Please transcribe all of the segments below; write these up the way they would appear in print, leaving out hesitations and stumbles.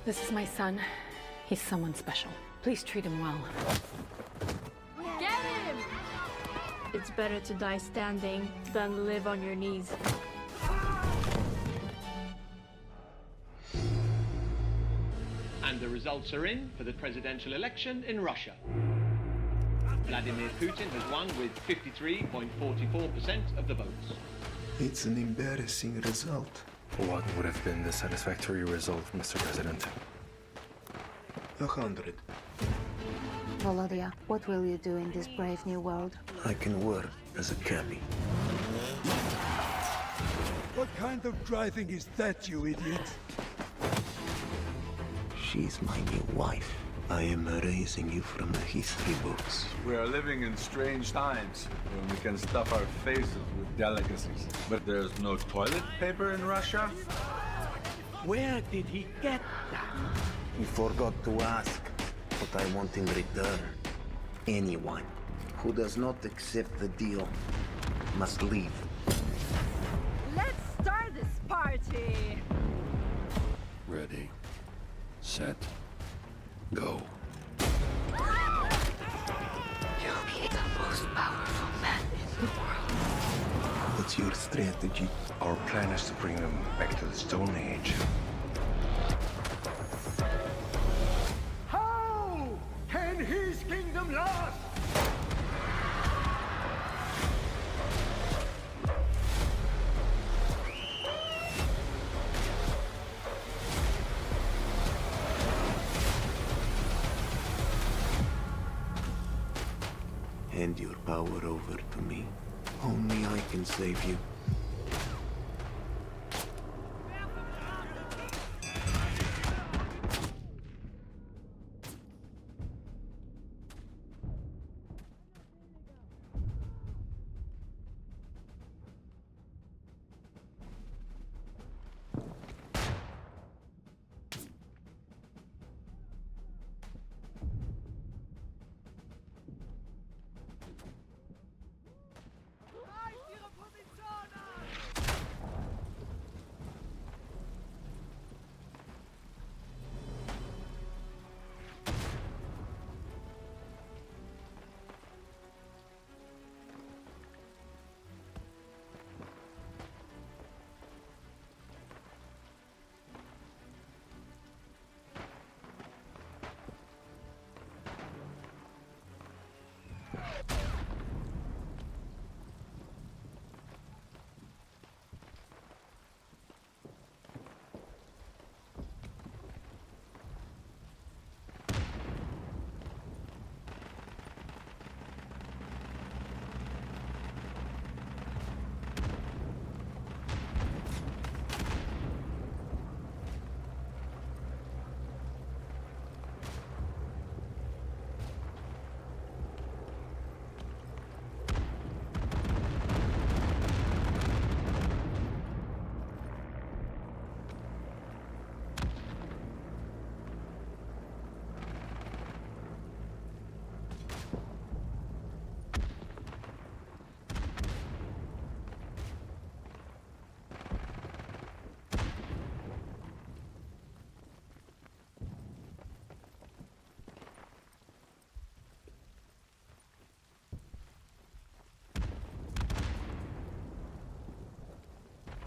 This is my son. He's someone special. Please treat him well. Get him! It's better to die standing than live on your knees. And the results are in for the presidential election in Russia. Vladimir Putin has won with 53.44% of the votes. It's an embarrassing result. What would have been the satisfactory result, Mr. President? 100. Volodya, what will you do in this brave new world? I can work as a cabbie. What kind of driving is that, you idiot? She's my new wife. I am erasing you from the history books. We are living in strange times when we can stuff our faces with delicacies. But there's no toilet paper in Russia? Where did he get that? You forgot to ask what I want in return. Anyone who does not accept the deal must leave. Let's start this party! Ready, set, go. You'll be the most powerful man in the world. What's your strategy? Our plan is to bring them back to the Stone Age. How can his kingdom last? Hand your power over to me. Only I can save you.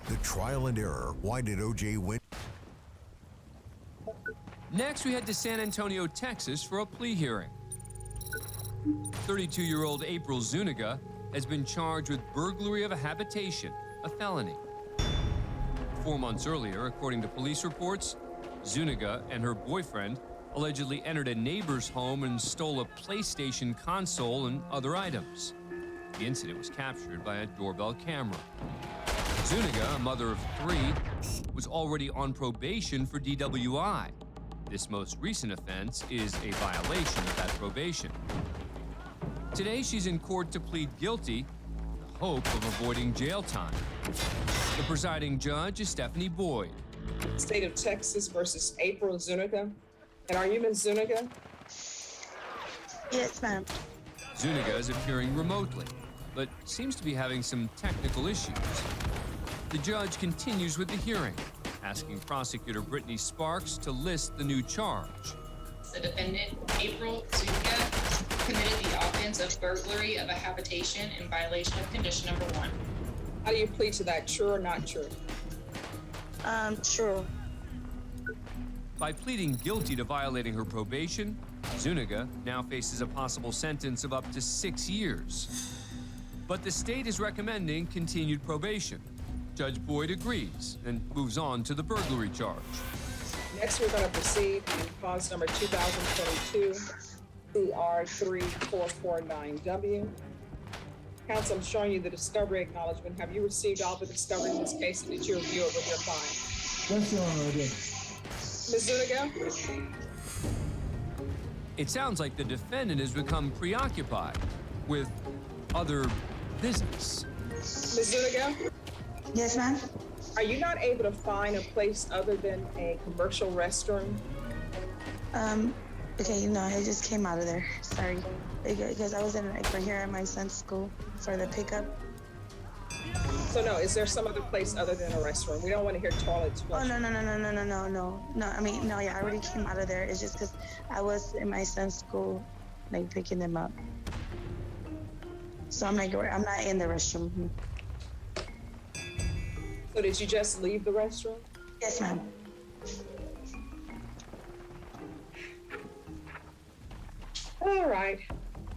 The trial and error. Why did O.J. win? Next, we head to San Antonio, Texas for a plea hearing. 32-year-old April Zuniga has been charged with burglary of a habitation, a felony. 4 months earlier, according to police reports, Zuniga and her boyfriend allegedly entered a neighbor's home and stole a PlayStation console and other items. The incident was captured by a doorbell camera. Zuniga, a mother of 3, was already on probation for DWI. This most recent offense is a violation of that probation. Today, she's in court to plead guilty in the hope of avoiding jail time. The presiding judge is Stephanie Boyd. State of Texas versus April Zuniga. And are you Ms. Zuniga? Yes, ma'am. Zuniga is appearing remotely, but seems to be having some technical issues. The judge continues with the hearing, asking prosecutor Brittany Sparks to list the new charge. The defendant, April Zuniga, committed the offense of burglary of a habitation in violation of condition number 1. How do you plead to that? True or not true? True. By pleading guilty to violating her probation, Zuniga now faces a possible sentence of up to 6 years. But the state is recommending continued probation. Judge Boyd agrees and moves on to the burglary charge. Next, we're going to proceed in cause number 2022, CR3449W. Counsel, I'm showing you the discovery acknowledgement. Have you received all the discovery in this case, and did you review it with your client? Yes, Your Honor, I did. Ms. Zuniga? It sounds like the defendant has become preoccupied with other business. Ms. Zuniga? Yes, ma'am. Are you not able to find a place other than a commercial restroom? Okay, no, I just came out of there. Sorry. Because I was for here at my son's school for the pickup. So no, is there some other place other than a restroom? We don't want to hear toilets flushing. Oh, no. No, I mean, no, yeah, I already came out of there. It's just because I was in my son's school, like, picking them up. So I'm not in the restroom. So did you just leave the restroom? Yes, ma'am. All right.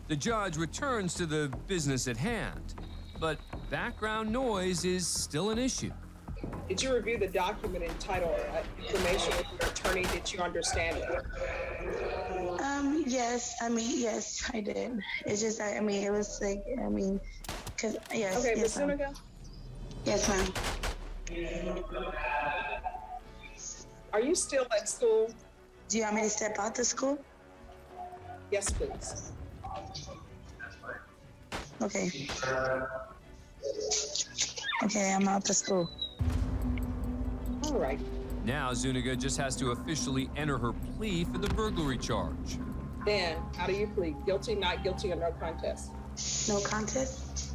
The judge returns to the business at hand, but background noise is still an issue. Did you review the document entitled Information with Your Attorney? Did you understand it? Yes, yes, I did. It's just, it was like, because, yes. Okay, yes, Ms. Zuniga? Yes, ma'am. Are you still at school? Do you want me to step out the school? Yes, please. Okay. Okay, I'm out the school. All right. Now Zuniga just has to officially enter her plea for the burglary charge. Then, how do you plead? Guilty, not guilty, or no contest? No contest?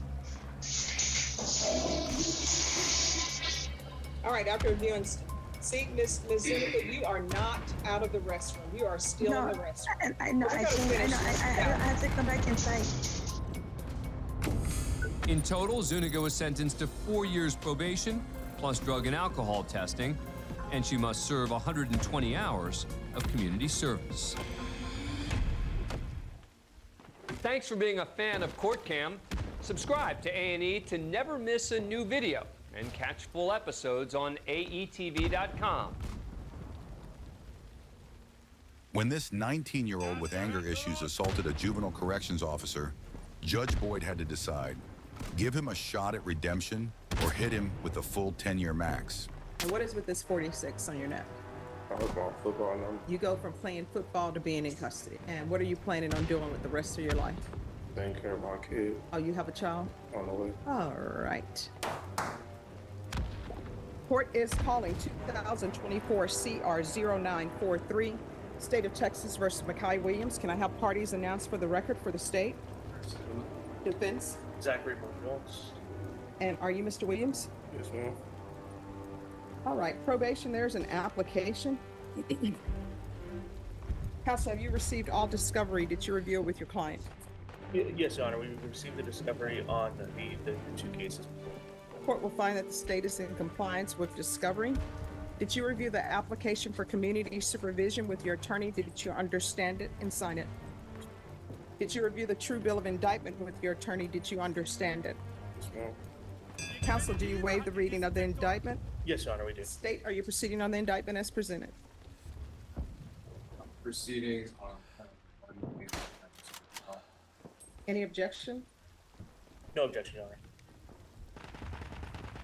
All right, after reviewing, see, Ms. Zuniga, you are not out of the restroom. You are still in the restroom. I know, I have to come back inside. In total, Zuniga was sentenced to 4 years probation, plus drug and alcohol testing, and she must serve 120 hours of community service. Thanks for being a fan of Court Cam. Subscribe to A&E to never miss a new video and catch full episodes on aetv.com. When this 19-year-old with anger issues assaulted a juvenile corrections officer, Judge Boyd had to decide, give him a shot at redemption or hit him with a full 10-year max. And what is with this 46 on your neck? I was playing football now. You go from playing football to being in custody. And what are you planning on doing with the rest of your life? Taking care of my kid. Oh, you have a child? On the way. All right. Court is calling 2024 CR 0943, State of Texas versus Makai Williams. Can I have parties announced for the record for the state? Defense? Zachary Jones. And are you Mr. Williams? Yes, ma'am. All right, probation, there's an application. Counsel, have you received all discovery? Did you review it with your client? Yes, Your Honor. We received the discovery on the two cases. Court will find that the state is in compliance with discovery. Did you review the application for community supervision with your attorney? Did you understand it and sign it? Did you review the true bill of indictment with your attorney? Did you understand it? Yes, ma'am. Counsel, do you waive the reading of the indictment? Yes, Your Honor, we do. State, are you proceeding on the indictment as presented? Proceeding on. Any objection? No objection, Your Honor.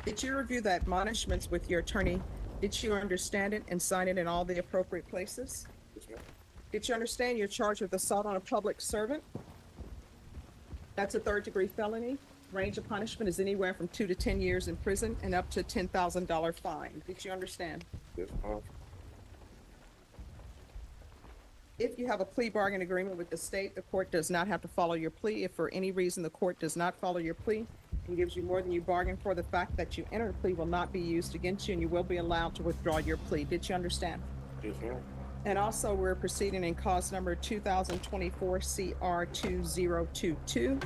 Did you review the admonishments with your attorney? Did you understand it and sign it in all the appropriate places? Yes, ma'am. Did you understand you're charged with assault on a public servant? That's a third-degree felony. Range of punishment is anywhere from 2 to 10 years in prison and up to a $10,000 fine. Did you understand? Yes, ma'am. If you have a plea bargain agreement with the state, the court does not have to follow your plea. If for any reason the court does not follow your plea, and gives you more than you bargained for, the fact that you entered a plea will not be used against you and you will be allowed to withdraw your plea. Did you understand? Yes, ma'am. And also, we're proceeding in cause number 2024 CR 2022.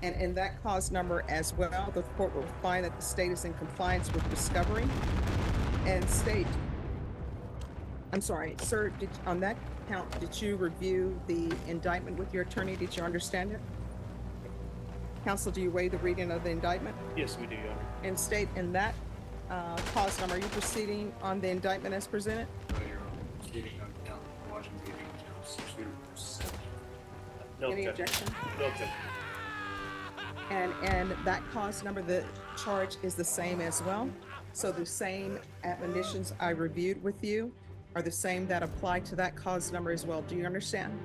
And in that cause number as well, the court will find that the state is in compliance with discovery and state. I'm sorry, sir, on that count, did you review the indictment with your attorney? Did you understand it? Counsel, do you waive the reading of the indictment? Yes, we do, Your Honor. And state, in that cause number, are you proceeding on the indictment as presented? No Any objection. objection? No objection. And that cause number, the charge is the same as well. So the same admonitions I reviewed with you are the same that apply to that cause number as well. Do you understand?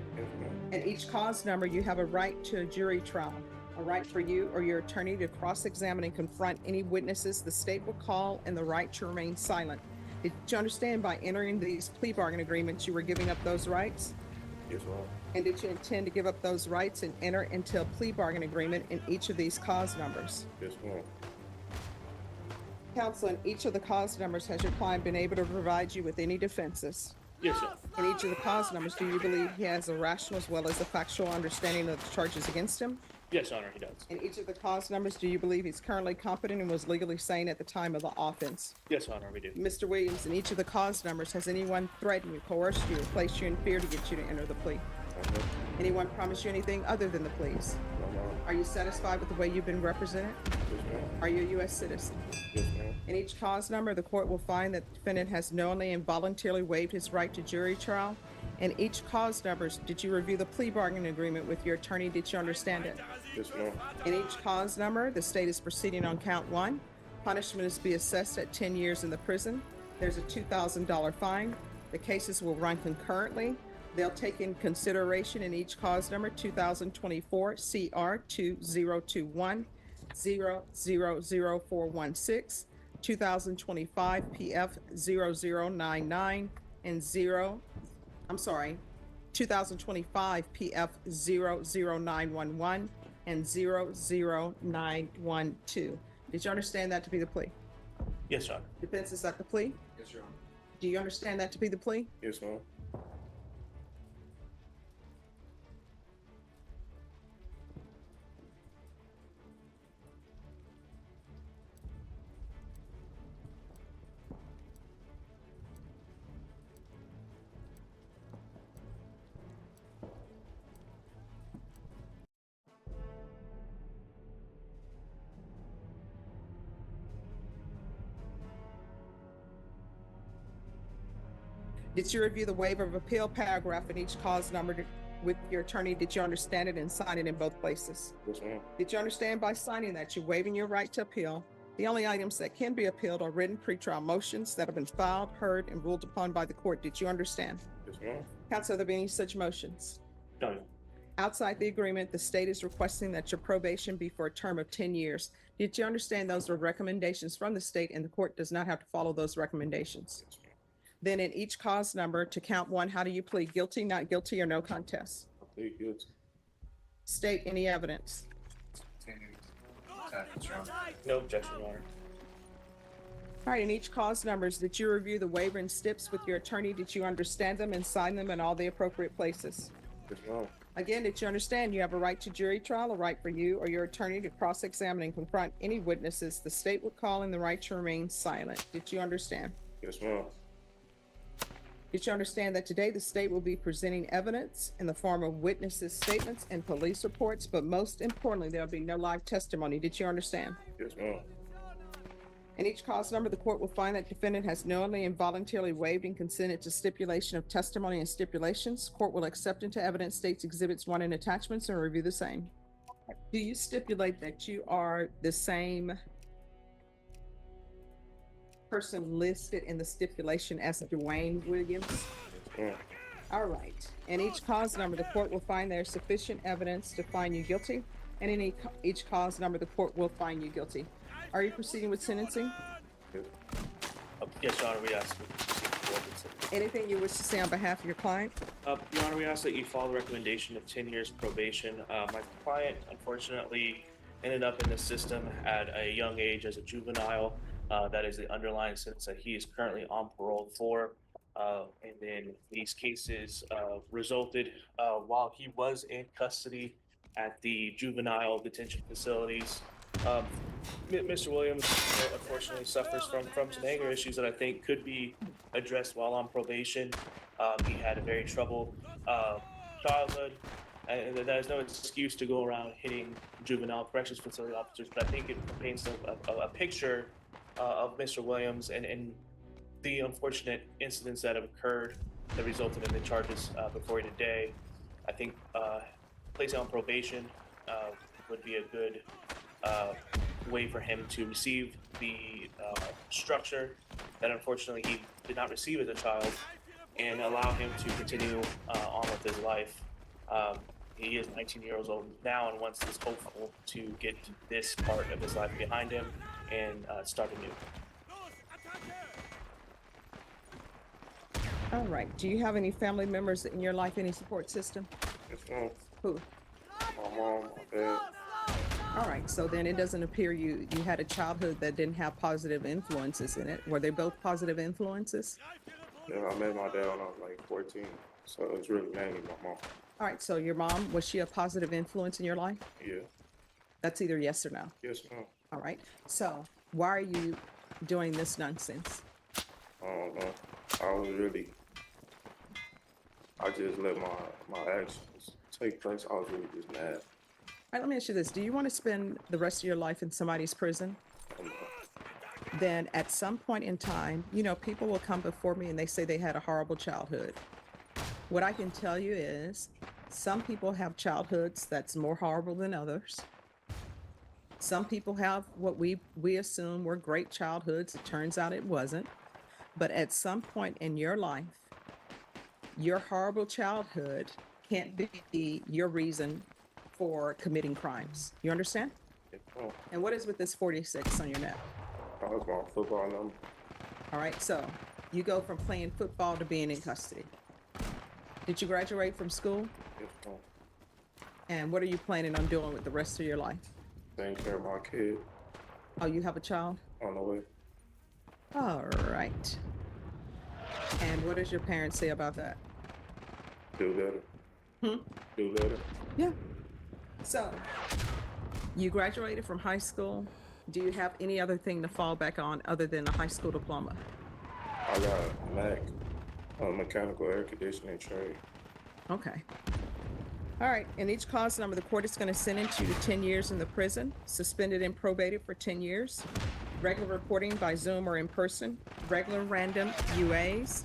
And each cause number, you have a right to a jury trial, a right for you or your attorney to cross-examine and confront any witnesses the state will call, and the right to remain silent. Did you understand by entering these plea bargain agreements, you were giving up those rights? Yes, ma'am. And did you intend to give up those rights and enter into a plea bargain agreement in each of these cause numbers? Yes, ma'am. Counsel, in each of the cause numbers, has your client been able to provide you with any defenses? Yes, sir. In each of the cause numbers, do you believe he has a rational as well as a factual understanding of the charges against him? Yes, Your Honor, he does. In each of the cause numbers, do you believe he's currently competent and was legally sane at the time of the offense? Yes, Your Honor, we do. Mr. Williams, in each of the cause numbers, has anyone threatened you, coerced you, or placed you in fear to get you to enter the plea? Anyone promised you anything other than the pleas? No, ma'am. Are you satisfied with the way you've been represented? Yes, ma'am. Are you a U.S. citizen? Yes, ma'am. In each cause number, the court will find that the defendant has knowingly and voluntarily waived his right to jury trial. In each cause numbers, did you review the plea bargain agreement with your attorney? Did you understand it? Yes, ma'am. In each cause number, the state is proceeding on count 1. Punishment is to be assessed at 10 years in the prison. There's a $2,000 fine. The cases will run concurrently. They'll take in consideration in each cause number 2024 CR 2021 000416, 2025 PF 0099, and 2025 PF 00911 and 00912. Did you understand that to be the plea? Yes, Your Honor. Defense, is that the plea? Yes, Your Honor. Do you understand that to be the plea? Yes, ma'am. Did you review the waiver of appeal paragraph in each cause number with your attorney? Did you understand it and sign it in both places? Yes, ma'am. Did you understand by signing that you're waiving your right to appeal? The only items that can be appealed are written pretrial motions that have been filed, heard, and ruled upon by the court. Did you understand? Yes, ma'am. Counsel, have there been any such motions? No, Your Honor. Outside the agreement, the state is requesting that your probation be for a term of 10 years. Did you understand those are recommendations from the state and the court does not have to follow those recommendations? Yes, ma'am. Then in each cause number, to count 1, how do you plead? Guilty, not guilty, or no contest? I plead guilty. State any evidence. No objection, Your Honor. All right, in each cause numbers, did you review the waiver and steps with your attorney? Did you understand them and sign them in all the appropriate places? Yes, ma'am. Again, did you understand you have a right to jury trial, a right for you or your attorney to cross-examine and confront any witnesses the state would call, and the right to remain silent? Did you understand? Yes, ma'am. Did you understand that today the state will be presenting evidence in the form of witnesses' statements and police reports, but most importantly, there will be no live testimony? Did you understand? Yes, ma'am. In each cause number, the court will find that defendant has knowingly and voluntarily waived and consented to stipulation of testimony and stipulations. Court will accept into evidence states exhibits 1 and attachments and review the same. Do you stipulate that you are the same person listed in the stipulation as Dwayne Williams? Yes, ma'am. All right. In each cause number, the court will find there is sufficient evidence to find you guilty, and in each cause number, the court will find you guilty. Are you proceeding with sentencing? Yes. Yes, Your Honor, we ask you to proceed forward with sentencing. Anything you wish to say on behalf of your client? Your Honor, we ask that you follow the recommendation of 10 years probation. My client, unfortunately, ended up in the system at a young age as a juvenile. That is the underlying sentence that he is currently on parole for. And then these cases resulted while he was in custody at the juvenile detention facilities. Mr. Williams unfortunately suffers from some anger issues that I think could be addressed while on probation. He had a very troubled childhood, and that is no excuse to go around hitting juvenile corrections facility officers, but I think it paints a picture of Mr. Williams and the unfortunate incidents that have occurred that resulted in the charges before you today. I think placing on probation would be a good way for him to receive the structure that unfortunately he did not receive as a child and allow him to continue on with his life. He is 19 years old now and wants is hopeful to get this part of his life behind him and start anew. All right. Do you have any family members in your life, any support system? Yes, ma'am. Who? My mom, my dad. All right. So then it doesn't appear you had a childhood that didn't have positive influences in it. Were they both positive influences? Yeah, I met my dad when I was like 14, so it was really mainly my mom. All right. So your mom, was she a positive influence in your life? Yeah. That's either yes or no. Yes, ma'am. All right. So why are you doing this nonsense? I don't know. I just let my actions take place. I was really just mad. All right, let me ask you this. Do you want to spend the rest of your life in somebody's prison? Then at some point in time, you know, people will come before me and they say they had a horrible childhood. What I can tell you is some people have childhoods that's more horrible than others. Some people have what we assume were great childhoods. It turns out it wasn't. But at some point in your life, your horrible childhood can't be your reason for committing crimes. You understand? Oh, And what is with this 46 on your neck? that was my football number. All right, so you go from playing football to being in custody. Did you graduate from school? Yes, ma'am. And what are you planning on doing with the rest of your life? Taking care of my kid Oh, you have a child? on the way. All right. And what does your parents say about that? Do better. Hmm? Do better. Yeah. So, you graduated from high school. Do you have any other thing to fall back on other than a high school diploma? I got a MAC, mechanical air conditioning trade. Okay. All right. In each cause number, the court is going to sentence you to 10 years in the prison, suspended and probated for 10 years, regular reporting by Zoom or in person, regular random UAs.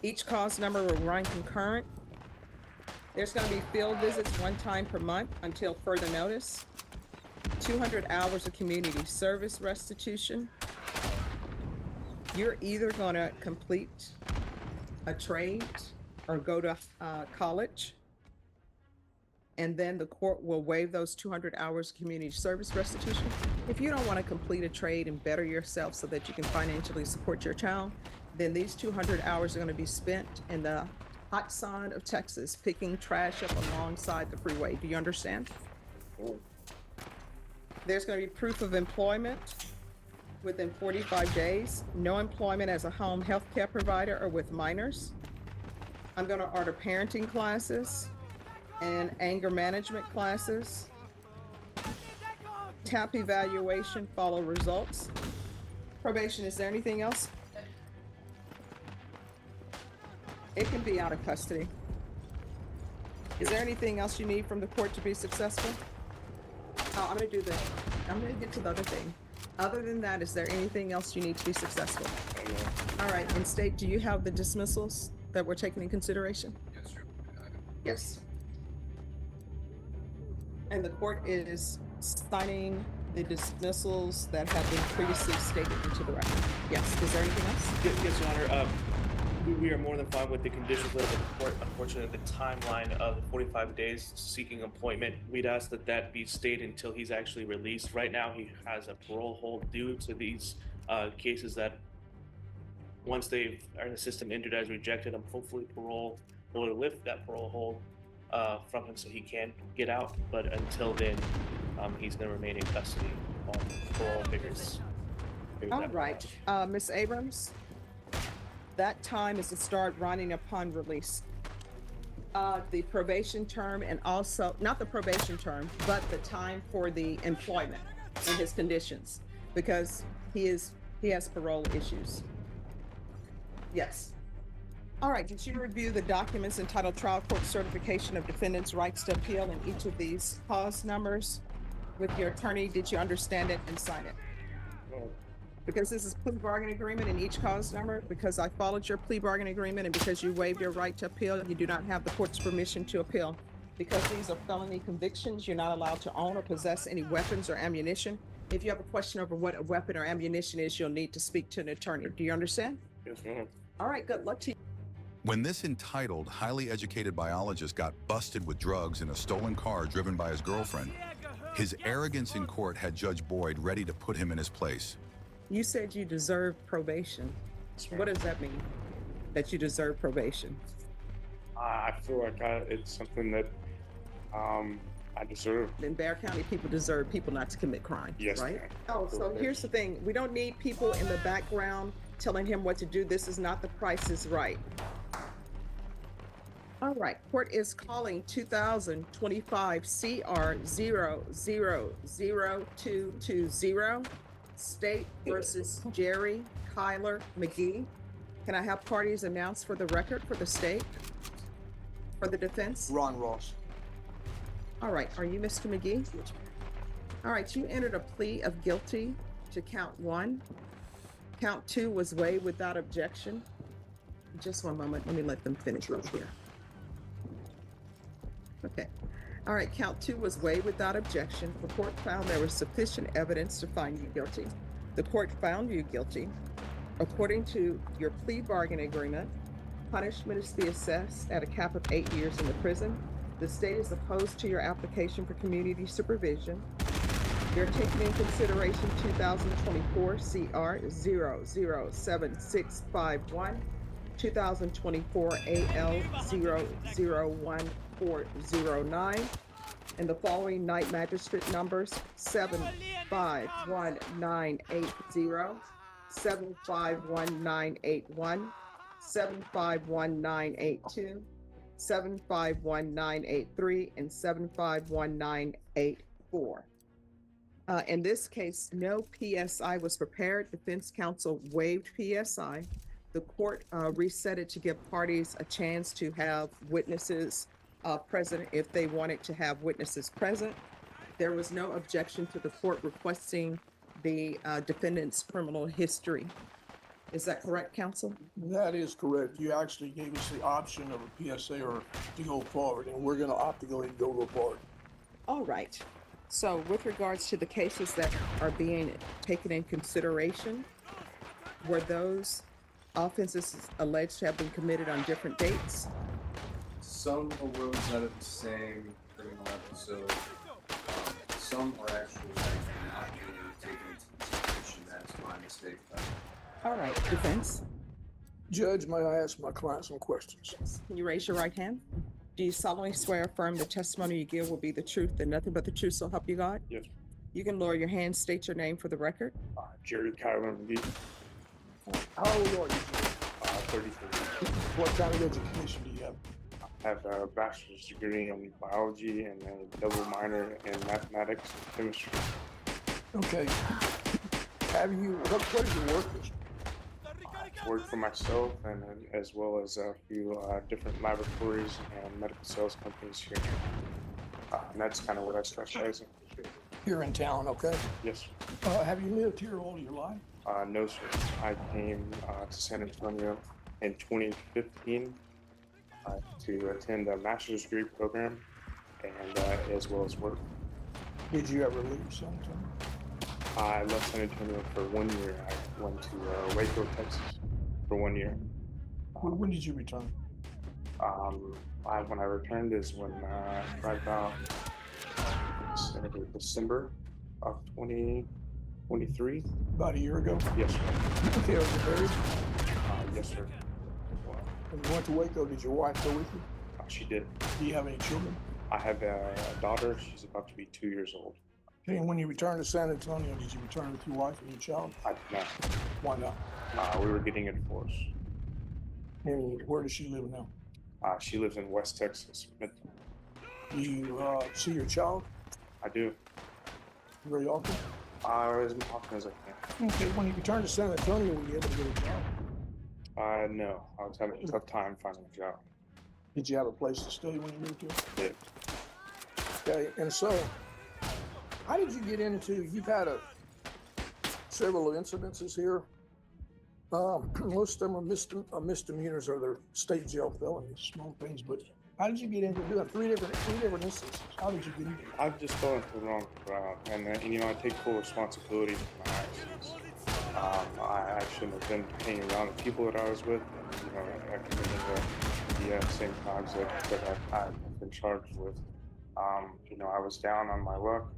Each cause number will run concurrent. There's going to be field visits one time per month until further notice. 200 hours of community service restitution. You're either going to complete a trade or go to college, and then the court will waive those 200 hours of community service restitution. If you don't want to complete a trade and better yourself so that you can financially support your child, then these 200 hours are going to be spent in the hot sun of Texas picking trash up alongside the freeway. Do you understand? There's going to be proof of employment within 45 days, no employment as a home health care provider or with minors. I'm going to order parenting classes and anger management classes. TAP evaluation, follow results. Probation, is there anything else? It can be out of custody. Is there anything else you need from the court to be successful? Oh, I'm gonna get to the other thing. Other than that, is there anything else you need to be successful? All right, and state, do you have the dismissals that were taken in consideration? Yes, sir. Yes. And the court is signing the dismissals that have been previously stated into the record. Yes, is there anything else? Yes, Your Honor. We are more than fine with the conditions of the court. Unfortunately, the timeline of the 45 days seeking employment, we'd ask that that be stayed until he's actually released. Right now, he has a parole hold due to these cases that once they are in the system entered as rejected, hopefully parole will lift that parole hold from him so he can get out. But until then, he's going to remain in custody on parole figures. All right, Ms. Abrams, that time is to start running upon release. The probation term and also, not the probation term, but the time for the employment and his conditions, because he has parole issues. Yes. All right, did you review the documents entitled Trial Court Certification of Defendant's Rights to Appeal in each of these cause numbers with your attorney? Did you understand it and sign it? Because this is plea bargaining agreement in each cause number, because I followed your plea bargaining agreement and because you waived your right to appeal, you do not have the court's permission to appeal. Because these are felony convictions, you're not allowed to own or possess any weapons or ammunition. If you have a question over what a weapon or ammunition is, you'll need to speak to an attorney. Do you understand? Yes, ma'am. All right, good luck to you. When this entitled, highly educated biologist got busted with drugs in a stolen car driven by his girlfriend, his arrogance in court had Judge Boyd ready to put him in his place. You said you deserve probation. What does that mean, that you deserve probation? I feel like it's something that I deserve. In Bexar County, people deserve people not to commit crimes, Yes, right? ma'am. Oh, so here's the thing. We don't need people in the background telling him what to do. This is not The Price is Right. All right, court is calling 2025 CR 000220, State versus Jerry Kyler McGee. Can I have parties announced for the record for the state, for the defense? Ron Ross. All right, are you Mr. McGee? All right, you entered a plea of guilty to count 1. Count 2 was waived without objection. Just one moment, let me let them finish up here. Okay. All right, count 2 was waived without objection. The court found there was sufficient evidence to find you guilty. The court found you guilty. According to your plea bargain agreement, punishment is to be assessed at a cap of 8 years in the prison. The state is opposed to your application for community supervision. They're taking in consideration 2024 CR 007651, 2024 AL 001409, and the following night magistrate numbers 751980, 751981, 751982, 751983, and 751984. In this case, no PSI was prepared. Defense counsel waived PSI. The court reset it to give parties a chance to have witnesses present if they wanted to have witnesses present. There was no objection to the court requesting the defendant's criminal history. Is that correct, counsel? That is correct. You actually gave us the option of a PSA or to go forward, and we're going to opt to go ahead and go forward. All right. So with regards to the cases that are being taken in consideration, were those offenses alleged to have been committed on different dates? Some arose out of the same criminal episode. Some are actually not being taken into consideration. That's my mistake. All right, defense. Judge, may I ask my client some questions? Can you raise your right hand? Do you solemnly swear or affirm the testimony you give will be the truth and nothing but the truth, so help you God? Yes. You can lower your hand, state your name for the record. Jerry Kyler McGee. How old are you, Judge? 33. What kind of education do you have? I have a bachelor's degree in biology and a double minor in mathematics and chemistry. Okay. What is your work history? I've worked for myself and as well as a few different laboratories and medical sales companies here. And that's kind of what I specialize in. Here in town, okay? Yes. Have you lived here all your life? No, sir. I came to San Antonio in 2015 to attend a master's degree program and as well as work. Did you ever leave San Antonio? I left San Antonio for 1 year. I went to Waco, Texas for 1 year. When did you return? When I returned is when right about December of 2023. About a year ago? Yes, sir. Okay, are you married? Yes, sir. When you went to Waco, did your wife go with you? She did. Do you have any children? I have a daughter. She's about to be 2 years old. Okay, and when you returned to San Antonio, did you return with your wife and your child? I did not. Why not? We were getting a divorce. And where does she live now? She lives in West Texas. Do you see your child I do. very often? As often as I can. Okay, when you returned to San Antonio, were you able to get a job? No. I was having a tough time finding a job. Did you have a place to stay when you moved here? I did. Okay, and so how did you get into, you've had several incidences here. Most of them are misdemeanors or they're state jail felonies, small things, but how did you get into doing three different instances? How did you get into it? I've just fell into the wrong crowd, and I take full responsibility for my actions. I shouldn't have been hanging around the people that I was with, and, I committed the same crimes that I've been charged with. I was down on my luck.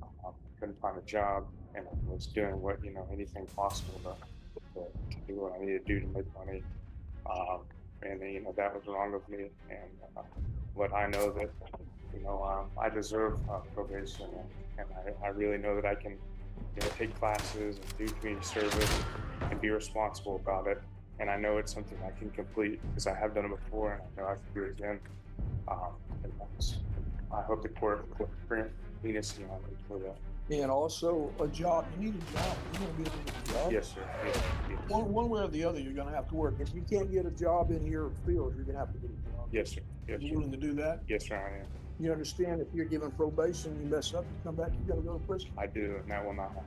I couldn't find a job, and I was doing anything possible to do what I needed to do to make money. That was wrong of me. And but I know that, I deserve probation, and I really know that I can, take classes and do community service and be responsible about it. And I know it's something I can complete because I have done it before, and I know I can do it again. I hope the court will grant leniency on me for that. And also a job. You need a job. You want to be able to get a job? Yes, sir. Yes. One way or the other, you're going to have to work. If you can't get a job in your field, you're going to have to get a job. Yes, sir. Yes, You sir. willing to do that? Yes, sir, I am. You understand if you're given probation, you mess up, you come back, you got to go to prison. I do, and that will not happen.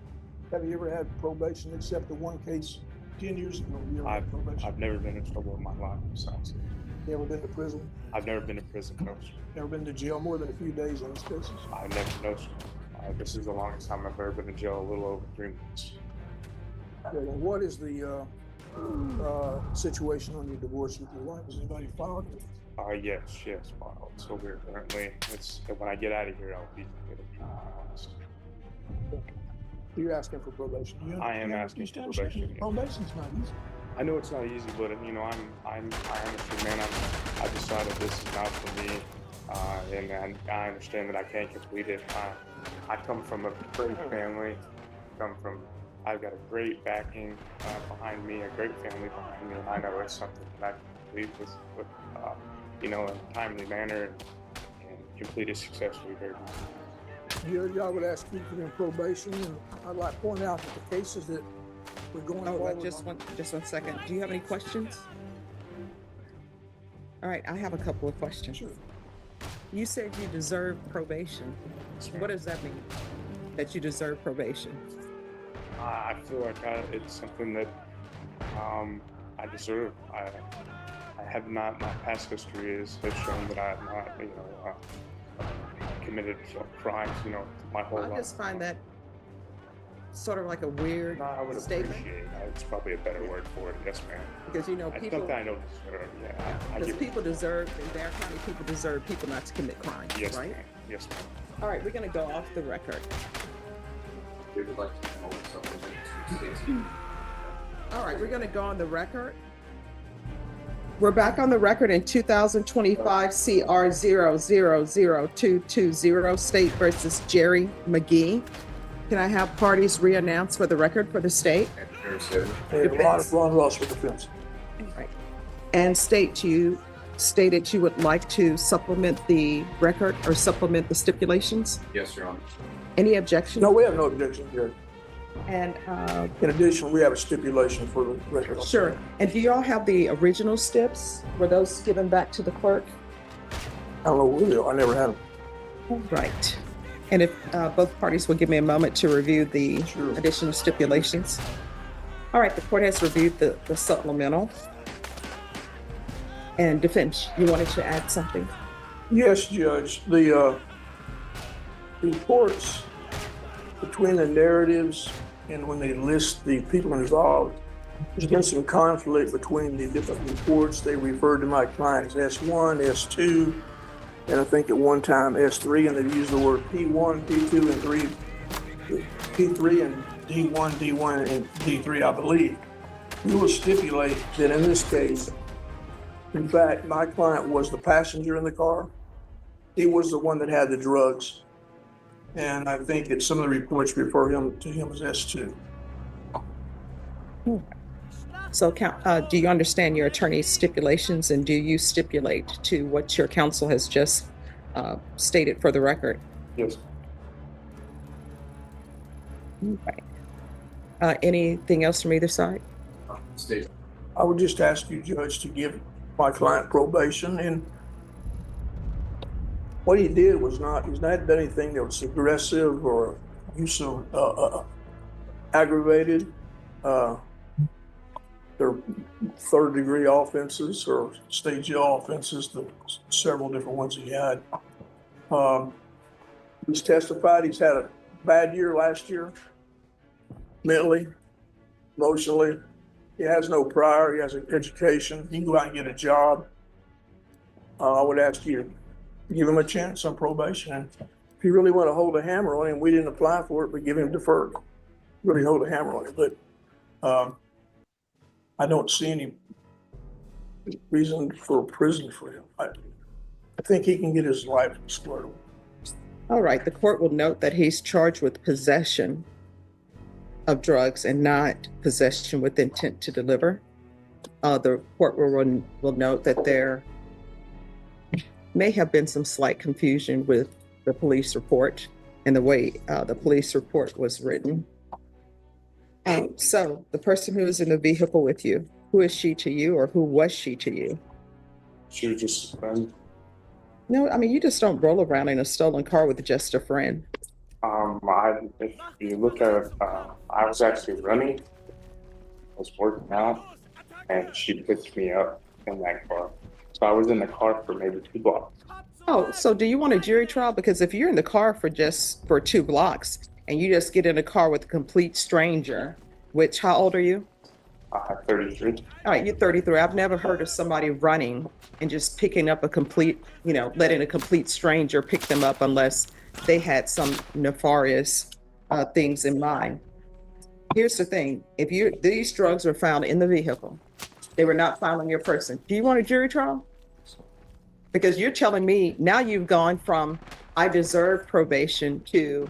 Have you ever had probation except the one case 10 years ago? You ever had probation? I've never been in trouble in my life besides. You ever been to prison? I've never been to prison, no, sir. Ever been to jail more than a few days in those cases? I've never, no, sir. This is the longest time I've ever been in jail, a little over 3 months. Okay, and what is the situation on your divorce with your wife? Has anybody filed it? Yes, filed. So we're currently, when I get out of here, I'll be honest. You're asking for probation. I am asking for probation. Probation's not easy. I know it's not easy, but I honestly, man, I decided this is not for me, and I understand that I can't complete it. I come from a great family. I've got a great backing behind me, a great family behind me, and I know it's something that I can complete with in a timely manner and complete it successfully very much. I would ask you in probation, and I'd like to point out that the cases that we're going forward. Just one second. Do you have any questions? All right, I have a couple of questions. Sure. You said you deserve probation. What does that mean? That you deserve probation? I feel like it's something that I deserve. I have not. My past history has shown that I have not, committed crimes. My whole life. I just find that sort of like a weird statement. Appreciate. It's probably a better word for it. Yes, ma'am. Because people. It's something I don't deserve. Yeah. Because people deserve, in their county, people deserve people not to commit crimes, yes, right? Ma'am. Yes, ma'am. All right, we're going to go off the record. We would like to know supplement to states. All right, we're going to go on the record. We're back on the record in 2025 CR 000220 State versus Jerry McGee. Can I have parties re-announce for the record for the state? Ron Ross for defense. Right. And you stated you would like to supplement the record or supplement the stipulations? Yes, Your Honor. Any objection? No, we have no objection here. And in addition, we have a stipulation for the record. Sure. And do y'all have the original stips? Were those given back to the clerk? I don't know what we do. I never had them. Right. And if both parties will give me a moment to review the additional stipulations. All right, the court has reviewed the supplemental. And defense, you wanted to add something? Yes, Judge. The reports between the narratives and when they list the people involved, there's been some conflict between the different reports. They referred to my client as S1, S2, and I think at one time S3, and they've used the word P1, P2, and 3, P3 and D1, D1, and D3, I believe. We will stipulate that in this case, In fact, my client was the passenger in the car. He was the one that had the drugs. And I think that some of the reports refer him to him as S2. So, do you understand your attorney's stipulations, and do you stipulate to what your counsel has just stated for the record? Yes. Okay. Anything else from either side? State. I would just ask you, Judge, to give my client probation. And what he did was he's not done anything that was aggressive or use of aggravated. They're third-degree offenses or state jail offenses, the several different ones he had. He's testified he's had a bad year last year, mentally, emotionally. He has no prior, he has an education, he can go out and get a job. I would ask you to give him a chance on probation. And if you really want to hold a hammer on him, we didn't apply for it, but give him deferred. Really hold a hammer on it. But I don't see any reason for prison for him. I think he can get his life squared away. All right, the court will note that he's charged with possession of drugs and not possession with intent to deliver. The court will note that there may have been some slight confusion with the police report and the way the police report was written. So the person who is in the vehicle with you, who is she to you, or who was she to you? She was just a friend. No, I mean, you just don't roll around in a stolen car with just a friend. If you look at it, I was actually running. I was working out, and she picked me up in that car. So I was in the car for maybe 2 blocks. Oh, so do you want a jury trial? Because if you're in the car for 2 blocks and you just get in a car with a complete stranger, which, how old are you? 33. All right, you're 33. I've never heard of somebody running and just picking up letting a complete stranger pick them up unless they had some nefarious things in mind. Here's the thing. If these drugs were found in the vehicle, they were not found on your person. Do you want a jury trial? Because you're telling me now you've gone from I deserve probation to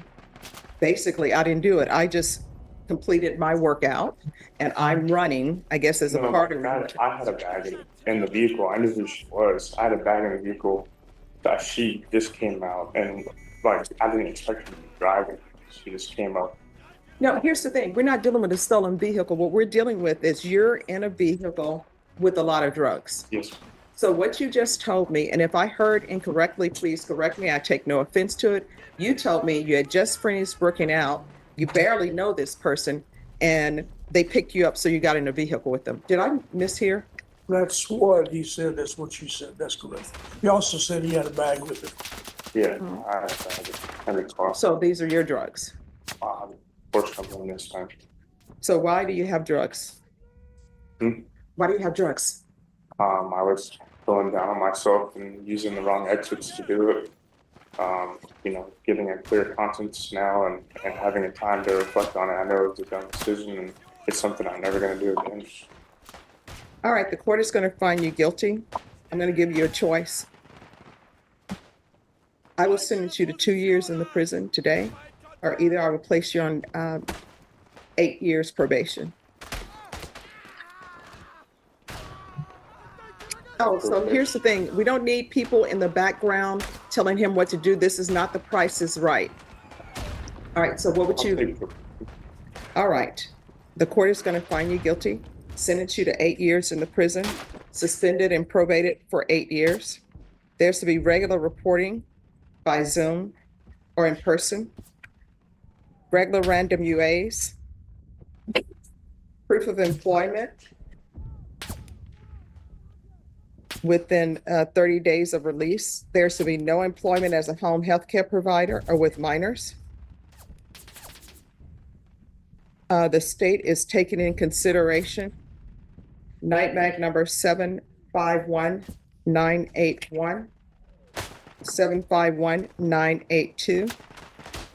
basically I didn't do it. I just completed my workout and I'm running, I guess, as a part of it. I had a bag in the vehicle. I knew who she was. I had a bag in the vehicle that she just came out, and I didn't expect her to be driving. She just came out. No, here's the thing. We're not dealing with a stolen vehicle. What we're dealing with is you're in a vehicle with a lot of drugs. Yes. So what you just told me, and if I heard incorrectly, please correct me. I take no offense to it. You told me you had just finished working out. You barely know this person, and they picked you up, so you got in a vehicle with them. Did I mishear? That's what he said. That's what you said. That's correct. He also said he had a bag with him. Yeah, I had a bag in the car. So these are your drugs? Fortunately, this time. So why do you have drugs? Why do you have drugs? I was going down on myself and using the wrong exits to do it. Getting a clear conscience now and having a time to reflect on it. I know it was a dumb decision, and it's something I'm never going to do again. All right, the court is going to find you guilty. I'm going to give you a choice. I will sentence you to 2 years in the prison today, or either I will place you on 8 years probation. Oh, so here's the thing. We don't need people in the background telling him what to do. This is not The Price is Right. All right, so what would you... All right. The court is going to find you guilty, sentence you to 8 years in the prison, suspended and probated for 8 years. There's to be regular reporting by Zoom or in person, regular random UAs, proof of employment within 30 days of release. There's to be no employment as a home health care provider or with minors. The state is taking in consideration night mag number 751981, 751982,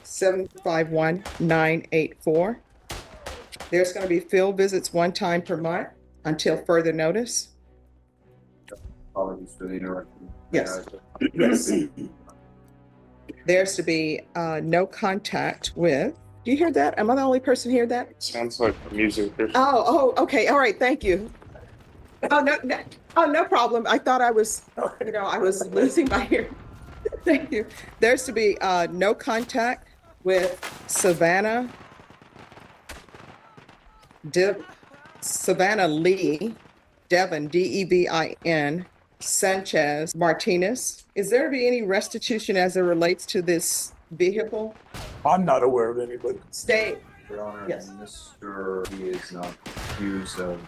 751984. There's going to be field visits 1 time per month until further notice. Apologies for the interruption. Yes. Yes. There's to be no contact with. Do you hear that? Am I the only person hear that? Sounds like music. Oh, okay. All right. Thank you. No problem. I thought I was, I was losing my hearing. Thank you. There's to be no contact with Savannah Lee, Devin, Devin, Sanchez Martinez. Is there to be any restitution as it relates to this vehicle? I'm not aware of anybody. State. Your Honor, Yes. Mr. He is not accused of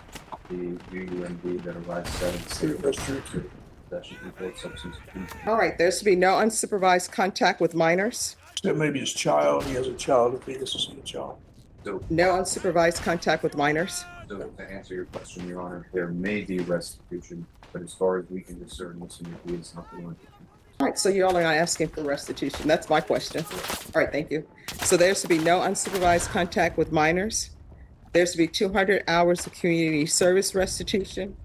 the UUMD that arrived 7 That's true. that should be both substance abuse. All right, there's to be no unsupervised contact with minors. That may be his child. He has a child. If he is a child. So, No unsupervised contact with minors. so to answer your question, Your Honor, there may be restitution, but as far as we can discern, Mr. McGee is not the one. All right, so y'all are not asking for restitution. That's my question. All right, thank you. So there's to be no unsupervised contact with minors. There's to be 200 hours of community service restitution.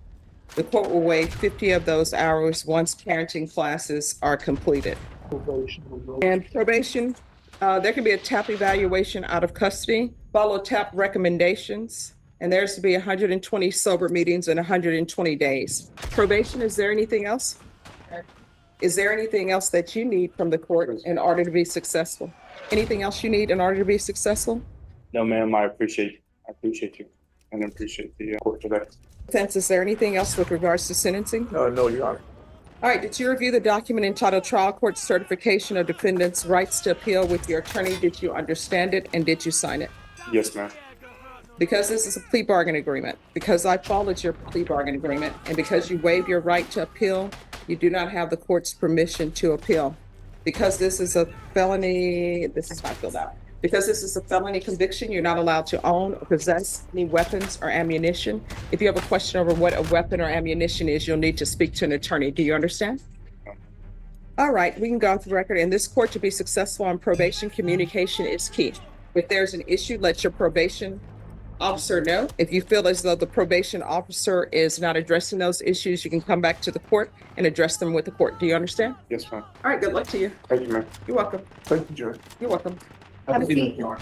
The court will waive 50 of those hours once parenting classes are completed. And probation, there can be a TAP evaluation out of custody, follow TAP recommendations, and there's to be 120 sober meetings in 120 days. Probation, is there anything else? Is there anything else that you need from the court in order to be successful? Anything else you need in order to be successful? No, ma'am, I appreciate you and appreciate the court today. Defense, is there anything else with regards to sentencing? No, Your Honor. All right, did you review the document entitled Trial Court Certification of Defendant's Rights to Appeal with your attorney? Did you understand it and did you sign it? Yes, ma'am. Because this is a plea bargain agreement, because I followed your plea bargain agreement, and because you waive your right to appeal, you do not have the court's permission to appeal. Because this is a felony, this is not filled out. Because this is a felony conviction, you're not allowed to own or possess any weapons or ammunition. If you have a question over what a weapon or ammunition is, you'll need to speak to an attorney. Do you understand? All right, we can go off the record. In this court, to be successful on probation, communication is key. If there's an issue, let your probation officer know. If you feel as though the probation officer is not addressing those issues, you can come back to the court and address them with the court. Do you understand? Yes, ma'am. All right, good luck to you. Thank you, ma'am. You're welcome. Thank you, Judge. You're welcome. Have a good night, Your Honor.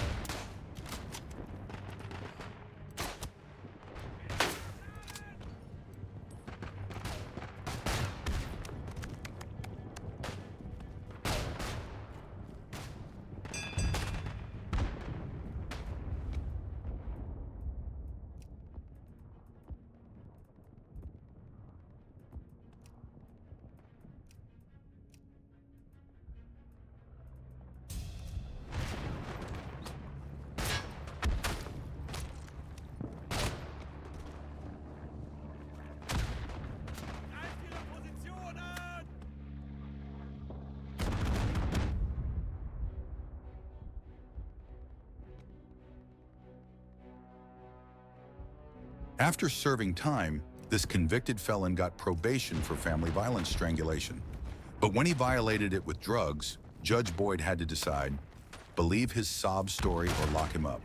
After serving time, this convicted felon got probation for family violence strangulation. But when he violated it with drugs, Judge Boyd had to decide, believe his sob story or lock him up.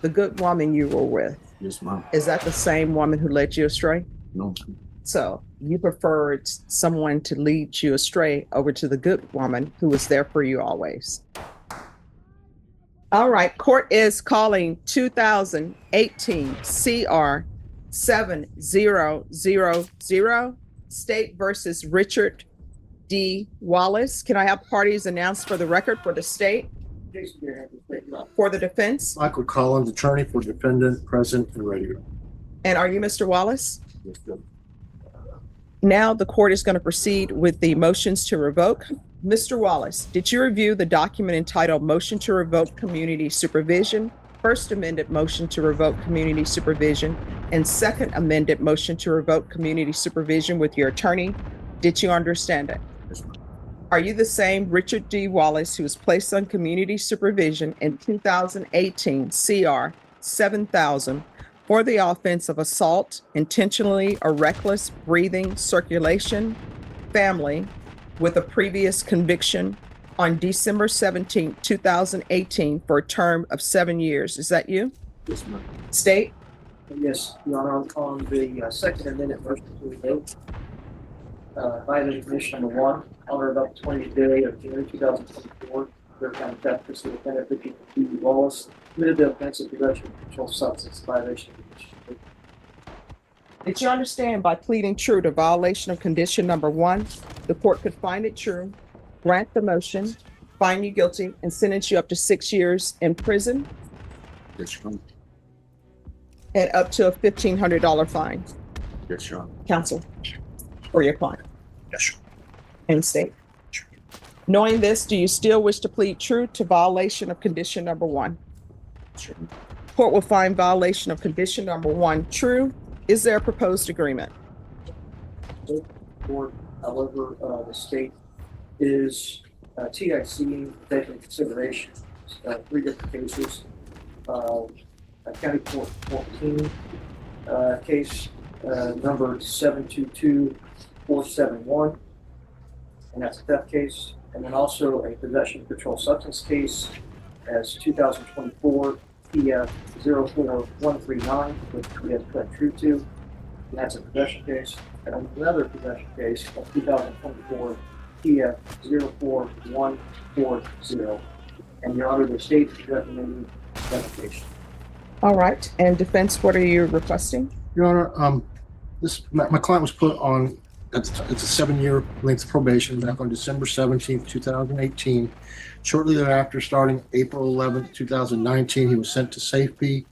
The good woman you were with, Yes, ma'am. is that the same woman who led you astray? No. So you preferred someone to lead you astray over to the good woman who was there for you always. All right, court is calling 2018 CR 7000, State versus Richard D. Wallace. Can I have parties announced for the record for the state? For the defense? Michael Collins, attorney for defendant, present and ready. And are you Mr. Wallace? Yes, sir. Now the court is going to proceed with the motions to revoke. Mr. Wallace, did you review the document entitled Motion to Revoke Community Supervision, First Amended Motion to Revoke Community Supervision, and Second Amended Motion to Revoke Community Supervision with your attorney? Did you understand it? Yes, ma'am. Are you the same Richard D. Wallace who was placed on community supervision in 2018 CR 7000 for the offense of assault, intentionally or reckless breathing, circulation, family, with a previous conviction on December 17, 2018 for a term of 7 years? Is that you? Yes, ma'am. State? Yes, Your Honor, I'm calling the second amendment motion to revoke. violation of condition number 1, on or about the 20th day of June 2024, Bear County Texas, the defendant, Richard D. Wallace, committed the offense of possession of controlled substance violation of condition number 2. Did you understand by pleading true to violation of condition number 1, the court could find it true, grant the motion, find you guilty, and sentence you up to 6 years in prison Yes, Your Honor. and up to a $1,500 fine? Yes, Your Honor. Counsel, for your client Yes, Your and state. Knowing this, do you still wish to plead true to violation of condition number 1? Honor. Court will find violation of condition number 1 true. Is there a proposed agreement? Court, however, the state is TIC taking into consideration 3 different cases. County Court 14 case number 722471, and that's a theft case, and then also a possession of controlled substance case as 2024 PF 04139, which we have pled true to, and that's a possession case, and another possession case of 2024 PF 04140, and Your Honor, the state is recommending revocation. All right, and defense, what are you requesting? Your Honor, my client was put on, it's a 7-year length of probation back on December 17th, 2018. Shortly thereafter, starting April 11th, 2019, he was sent to safety.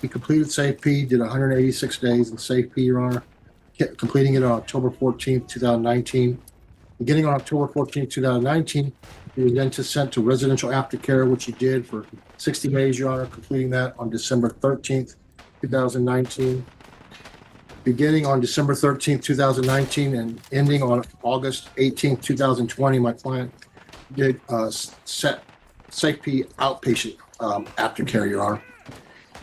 He completed safety, did 186 days in safety, Your Honor, completing it on October 14th, 2019. Beginning on October 14th, 2019, he was then sent to residential aftercare, which he did for 60 days, Your Honor, completing that on December 13th, 2019. Beginning on December 13th, 2019, and ending on August 18th, 2020, my client did safety outpatient aftercare, Your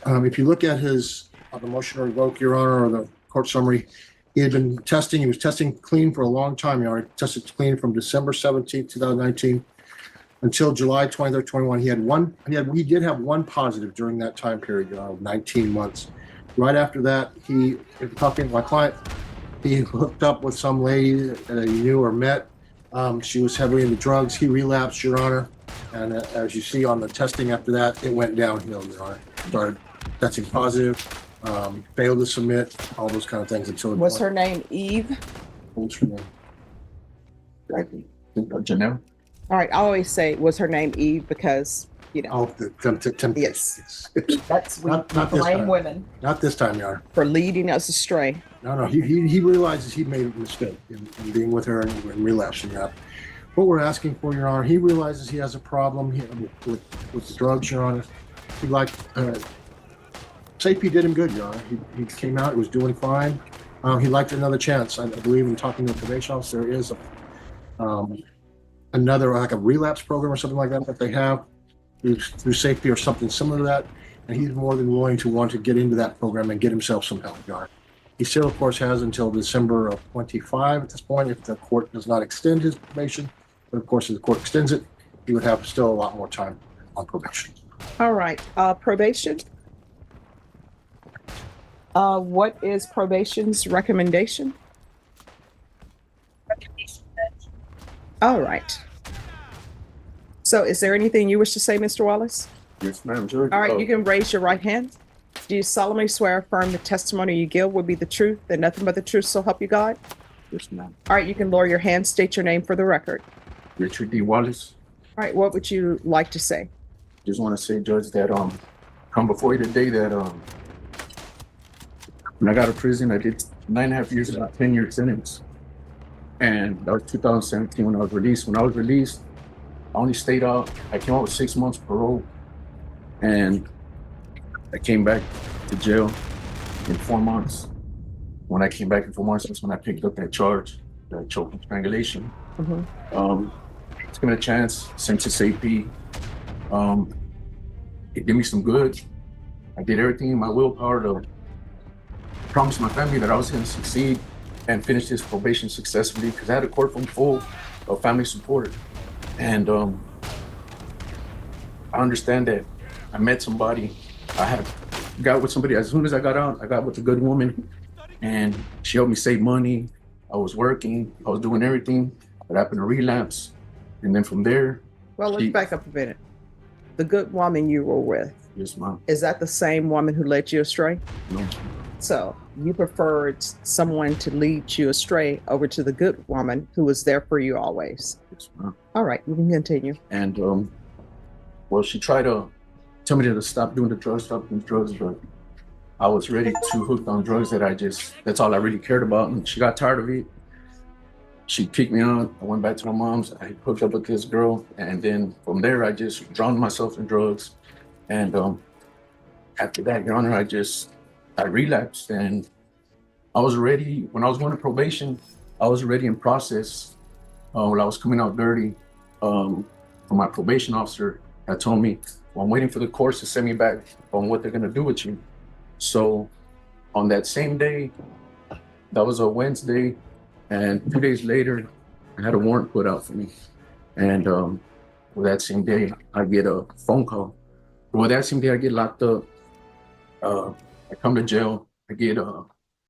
Honor. If you look at his the motion to revoke, Your Honor, or the court summary, he was testing clean for a long time, Your Honor. He tested clean from December 17th, 2019 until July 23rd, 21. We did have one positive during that time period, Your Honor, 19 months. Right after that, my client, he hooked up with some lady that he knew or met. She was heavily into drugs. He relapsed, Your Honor. And as you see on the testing after that, it went downhill, Your Honor. Started testing positive, failed to submit, all those kind of things until. Was her name Eve? What's her name? Janelle. All right, I always say, was her name Eve because, you know. Oh, the temptation. Yes. That's we Not this blame time. women Not this time, Your Honor. for leading us astray. No, he realizes he made a mistake in being with her and relapsing. Your Honor. What we're asking for, Your Honor, he realizes he has a problem with the drugs, Your Honor. He safety did him good, Your Honor. He came out, he was doing fine. He liked another chance. I believe in talking to the probation officer, there is another, like a relapse program or something like that they have through safety or something similar to that. And he's more than willing to want to get into that program and get himself some help, Your Honor. He still, of course, has until December of 25 at this point if the court does not extend his probation. But of course, if the court extends it, he would have still a lot more time on probation. All right, probation. What is probation's recommendation? All right. So is there anything you wish to say, Mr. Wallace? Yes, ma'am. Sure. All right, you can raise your right hand. Do you solemnly swear or affirm the testimony you give will be the truth and nothing but the truth, so help you God? Yes, ma'am. All right, you can lower your hand, state your name for the record. Richard D. Wallace. All right, what would you like to say? Just want to say, Judge, that come before you today that when I got out of prison, I did 9.5 years of a 10-year sentence. And that was 2017 when I was released. When I was released, I only stayed out. I came out with 6 months parole. And I came back to jail in 4 months. When I came back in 4 months, that's when I picked up that charge, the choke and strangulation. It's given a chance, sent to safety. It did me some good. I did everything in my willpower to promise my family that I was going to succeed and finish this probation successfully because I had a courtroom full of family support. And I understand that I met somebody. I got with somebody as soon as I got out. I got with a good woman, and she helped me save money. I was working, I was doing everything, but I happened to relapse. And then from there, Well, let's she- back up a minute. The good woman you were with, yes, ma'am. is that the same woman who led you astray? No. So you preferred someone to lead you astray over to the good woman who was there for you always. Yes, ma'am. All right, you can continue. And well, she tried to tell me to stop doing the drugs, but I was ready to hooked on drugs that's all I really cared about. And she got tired of it. She kicked me out. I went back to my mom's. I hooked up with this girl. And then from there, I just drowned myself in drugs. And after that, Your Honor, I relapsed. And I was ready, when I was going to probation, I was already in process. When I was coming out dirty, from my probation officer that told me, well, I'm waiting for the courts to send me back on what they're going to do with you. So on that same day, that was a Wednesday, and 2 days later, I had a warrant put out for me. And that same day, I get a phone call. Well, that same day, I get locked up. I come to jail. I get